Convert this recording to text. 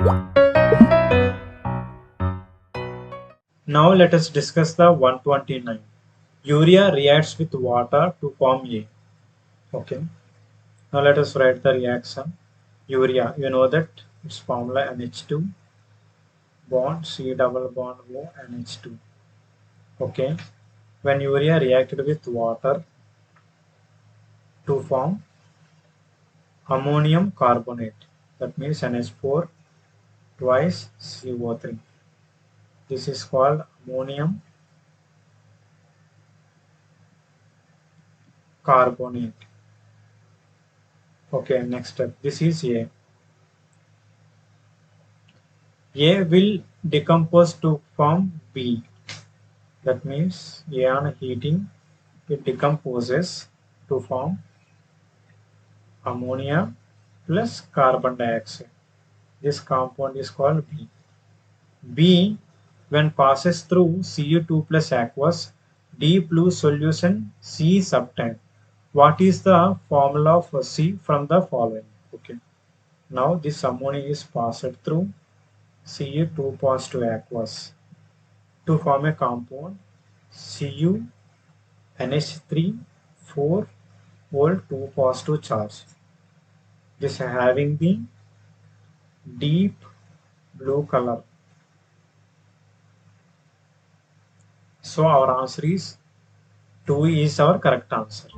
Now let us discuss the 129. Urea reacts with water to form A. Okay. Now let us write the reaction. Urea, you know that its formula NH2 bond C double bond O NH2. Okay. When urea reacted with water to form ammonium carbonate, that means NH4 twice CO3. This is called ammonium carbonate. Okay, next step. This is A. A will decompose to form B. That means A on heating, it decomposes to form ammonia plus carbon dioxide. This compound is called B. B, when passes through Cu2 plus aqueous, deep blue solution C subtank. What is the formula of C from the following? Okay. Now this ammonia is passed through Cu2 positive aqueous to form a compound Cu NH3 4 volt 2 positive charge. This having the deep blue color. So our answer is 2 is our correct answer.